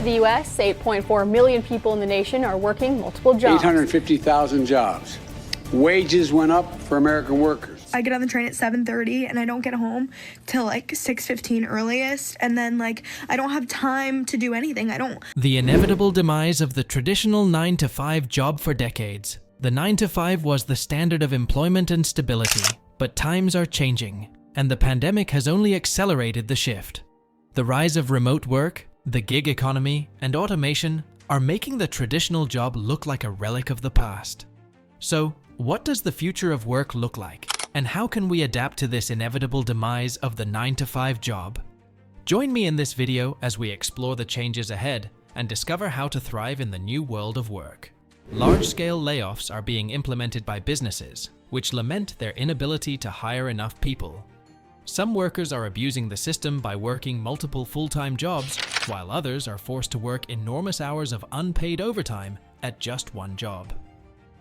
to the U.S., 8.4 million people in the nation are working multiple jobs. 850,000 jobs. Wages went up for American workers. I get on the train at 7:30 and I don't get home till like 6:15 earliest, and then like I don't have time to do anything. The inevitable demise of the traditional 9-to-5 job for decades. The 9-to-5 was the standard of employment and stability, but times are changing, and the pandemic has only accelerated the shift. The rise of remote work, the gig economy, and automation are making the traditional job look like a relic of the past. So, what does the future of work look like? And how can we adapt to this inevitable demise of the 9-to-5 job? Join me in this video as we explore the changes ahead and discover how to thrive in the new world of work. Large-scale layoffs are being implemented by businesses, which lament their inability to hire enough people. Some workers are abusing the system by working multiple full-time jobs, while others are forced to work enormous hours of unpaid overtime at just one job.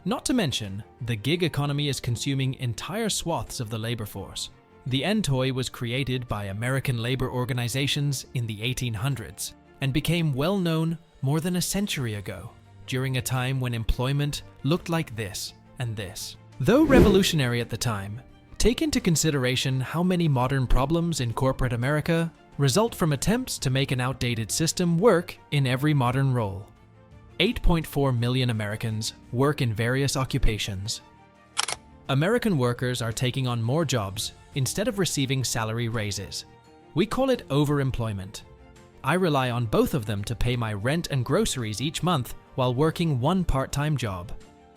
Not to mention, the gig economy is consuming entire swaths of the labor force. The ENTOI was created by American labor organizations in the 1800s and became well known more than a century ago, during a time when employment looked like this and this. Though revolutionary at the time, take into consideration how many modern problems in corporate America result from attempts to make an outdated system work in every modern role. 8.4 million Americans work in various occupations. American workers are taking on more jobs instead of receiving salary raises. We call it overemployment. I rely on both of them to pay my rent and groceries each month while working one part-time job.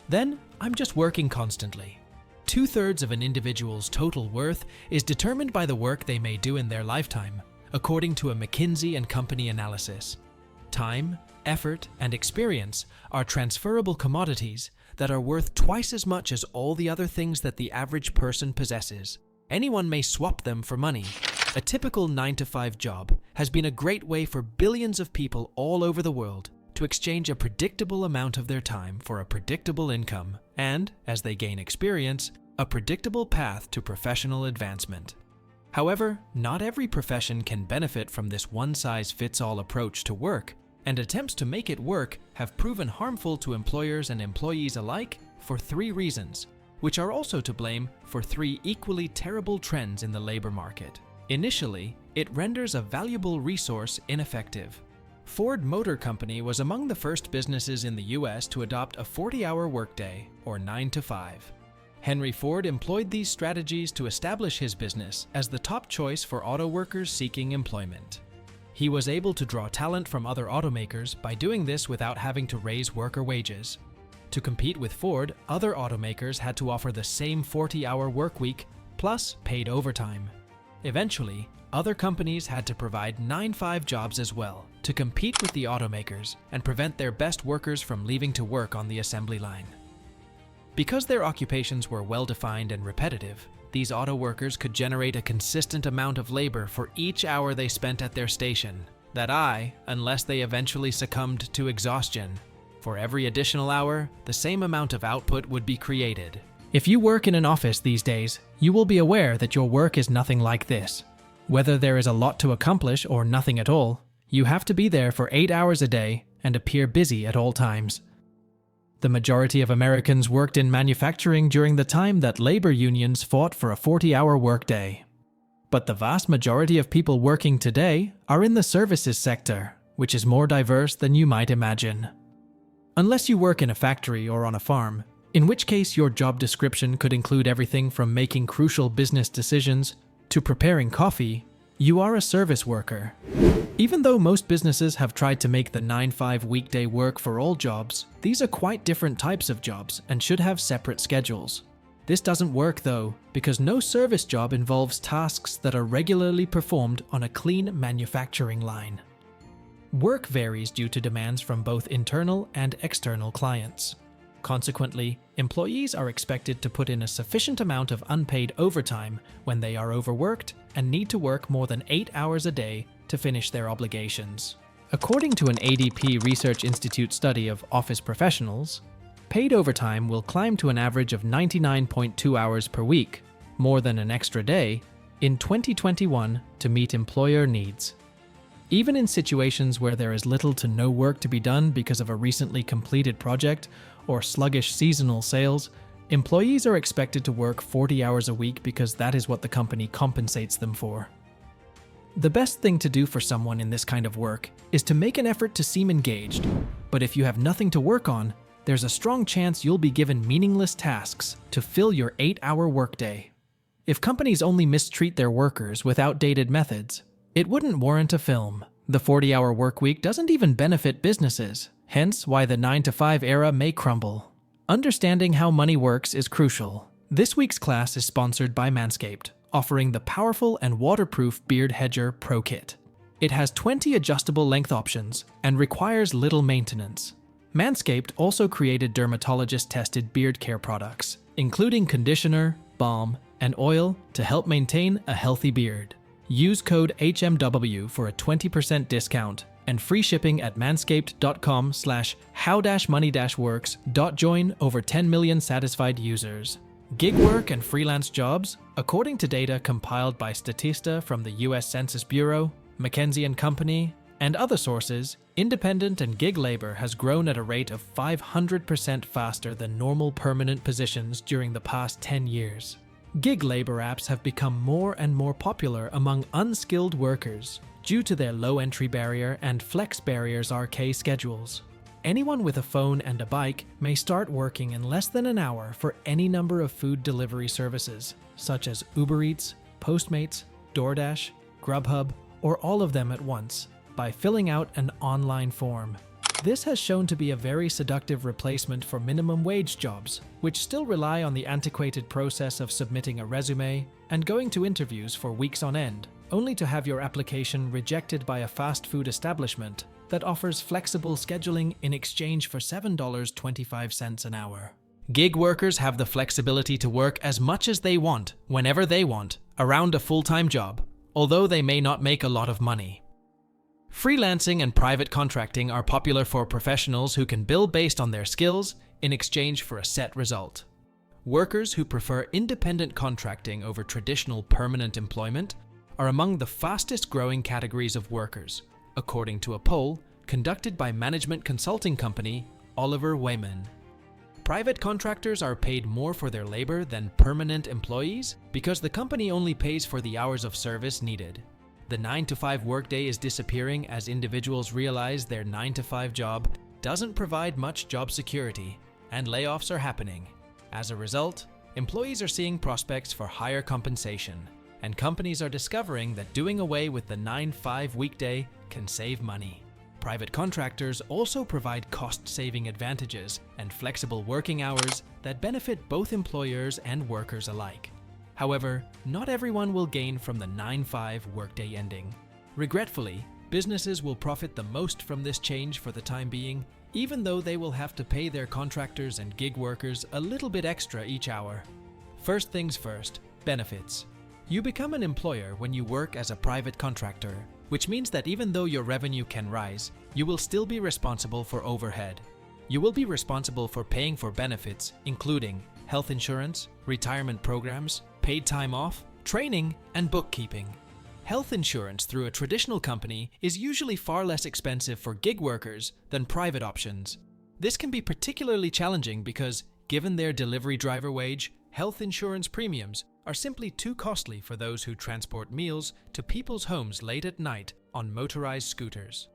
Then, I'm just working constantly. 2/3 of an individual's total worth is determined by the work they may do in their lifetime, according to a McKinsey & Company analysis. Time, effort, and experience are transferable commodities that are worth twice as much as all the other things that the average person possesses. Anyone may swap them for money. A typical 9-to-5 job has been a great way for billions of people all over the world to exchange a predictable amount of their time for a predictable income and, as they gain experience, a predictable path to professional advancement. However, not every profession can benefit from this one-size-fits-all approach to work, and attempts to make it work have proven harmful to employers and employees alike for 3 reasons, which are also to blame for 3 equally terrible trends in the labor market. Initially, it renders a valuable resource ineffective. Ford Motor Company was among the first businesses in the US to adopt a 40-hour workday, or 9-to-5. Henry Ford employed these strategies to establish his business as the top choice for auto workers seeking employment. He was able to draw talent from other automakers by doing this without having to raise worker wages. To compete with Ford, other automakers had to offer the same 40-hour workweek plus paid overtime. Eventually, other companies had to provide 9-5 jobs as well to compete with the automakers and prevent their best workers from leaving to work on the assembly line. Because their occupations were well-defined and repetitive, these auto workers could generate a consistent amount of labor for each hour they spent at their station, unless they eventually succumbed to exhaustion. For every additional hour, the same amount of output would be created. If you work in an office these days, you will be aware that your work is nothing like this. Whether there is a lot to accomplish or nothing at all, you have to be there for 8 hours a day and appear busy at all times. The majority of Americans worked in manufacturing during the time that labor unions fought for a 40-hour workday. But the vast majority of people working today are in the services sector, which is more diverse than you might imagine. Unless you work in a factory or on a farm, in which case your job description could include everything from making crucial business decisions to preparing coffee, you are a service worker. Even though most businesses have tried to make the 9-5 weekday work for all jobs, these are quite different types of jobs and should have separate schedules. This doesn't work though, because no service job involves tasks that are regularly performed on a clean manufacturing line. Work varies due to demands from both internal and external clients. Consequently, employees are expected to put in a sufficient amount of unpaid overtime when they are overworked and need to work more than 8 hours a day to finish their obligations. According to an ADP Research Institute study of office professionals, paid overtime will climb to an average of 99.2 hours per week, more than an extra day, in 2021 to meet employer needs. Even in situations where there is little to no work to be done because of a recently completed project or sluggish seasonal sales, employees are expected to work 40 hours a week because that is what the company compensates them for. The best thing to do for someone in this kind of work is to make an effort to seem engaged, but if you have nothing to work on, there's a strong chance you'll be given meaningless tasks to fill your 8-hour workday. If companies only mistreat their workers with outdated methods, it wouldn't warrant a film. The 40-hour workweek doesn't even benefit businesses, hence why the 9-to-5 era may crumble. Understanding how money works is crucial. This week's class is sponsored by Manscaped, offering the powerful and waterproof Beard Hedger Pro Kit. It has 20 adjustable length options and requires little maintenance. Manscaped also created dermatologist-tested beard care products, including conditioner, balm, and oil to help maintain a healthy beard. Use code HMW for a 20% discount and free shipping at manscaped.com/how-money-works. Join over 10 million satisfied users. Gig work and freelance jobs, according to data compiled by Statista from the US Census Bureau, McKinsey & Company, and other sources, independent and gig labor has grown at a rate of 500% faster than normal permanent positions during the past 10 years. Gig labor apps have become more and more popular among unskilled workers due to their low entry barrier and flex barriers RK schedules. Anyone with a phone and a bike may start working in less than an hour for any number of food delivery services, such as Uber Eats, Postmates, DoorDash, Grubhub, or all of them at once, by filling out an online form. This has shown to be a very seductive replacement for minimum wage jobs, which still rely on the antiquated process of submitting a resume and going to interviews for weeks on end, only to have your application rejected by a fast food establishment that offers flexible scheduling in exchange for $7.25 an hour. Gig workers have the flexibility to work as much as they want, whenever they want, around a full-time job, although they may not make a lot of money. Freelancing and private contracting are popular for professionals who can bill based on their skills in exchange for a set result. Workers who prefer independent contracting over traditional permanent employment are among the fastest growing categories of workers, according to a poll conducted by management consulting company Oliver Wyman. Private contractors are paid more for their labor than permanent employees because the company only pays for the hours of service needed. The 9-to-5 workday is disappearing as individuals realize their 9-to-5 job doesn't provide much job security, and layoffs are happening. As a result, employees are seeing prospects for higher compensation, and companies are discovering that doing away with the 9-5 weekday can save money. Private contractors also provide cost-saving advantages and flexible working hours that benefit both employers and workers alike. However, not everyone will gain from the 9-5 workday ending. Regretfully, businesses will profit the most from this change for the time being, even though they will have to pay their contractors and gig workers a little bit extra each hour. First things first, benefits. You become an employer when you work as a private contractor, which means that even though your revenue can rise, you will still be responsible for overhead. You will be responsible for paying for benefits, including health insurance, retirement programs, paid time off, training, and bookkeeping. Health insurance through a traditional company is usually far less expensive for gig workers than private options. This can be particularly challenging because, given their delivery driver wage, health insurance premiums are simply too costly for those who transport meals to people's homes late at night on motorized scooters.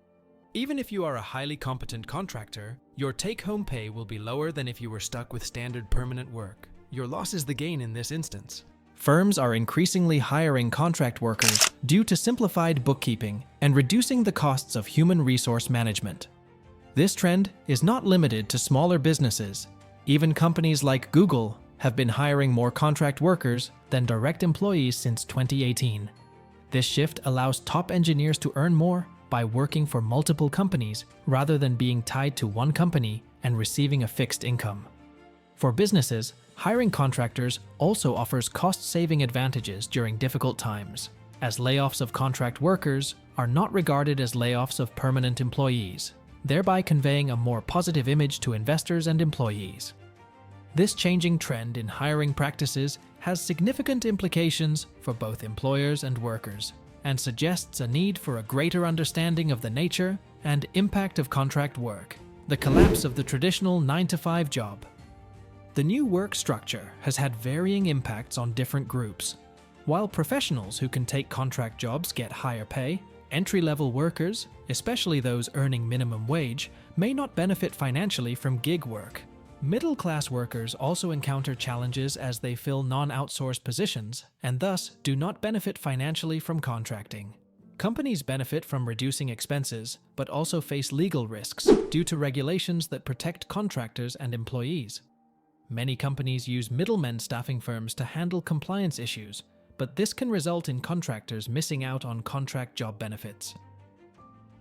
Even if you are a highly competent contractor, your take-home pay will be lower than if you were stuck with standard permanent work. Your loss is the gain in this instance. Firms are increasingly hiring contract workers due to simplified bookkeeping and reducing the costs of human resource management. This trend is not limited to smaller businesses. Even companies like Google have been hiring more contract workers than direct employees since 2018. This shift allows top engineers to earn more by working for multiple companies rather than being tied to one company and receiving a fixed income. For businesses, hiring contractors also offers cost-saving advantages during difficult times, as layoffs of contract workers are not regarded as layoffs of permanent employees, thereby conveying a more positive image to investors and employees. This changing trend in hiring practices has significant implications for both employers and workers. and suggests a need for a greater understanding of the nature and impact of contract work, the collapse of the traditional 9-to-5 job. The new work structure has had varying impacts on different groups. While professionals who can take contract jobs get higher pay, entry-level workers, especially those earning minimum wage, may not benefit financially from gig work. Middle-class workers also encounter challenges as they fill non-outsourced positions and thus do not benefit financially from contracting. Companies benefit from reducing expenses, but also face legal risks due to regulations that protect contractors and employees. Many companies use middlemen staffing firms to handle compliance issues, but this can result in contractors missing out on contract job benefits.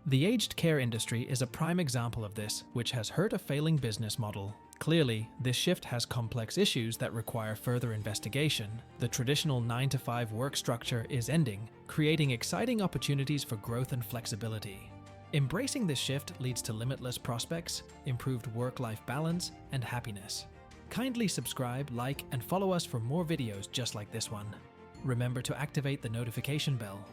The aged care industry is a prime example of this, which has hurt a failing business model. Clearly, this shift has complex issues that require further investigation. The traditional 9-to-5 work structure is ending, creating exciting opportunities for growth and flexibility. Embracing this shift leads to limitless prospects, improved work-life balance, and happiness. Kindly subscribe, like, and follow us for more videos just like this one. Remember to activate the notification bell.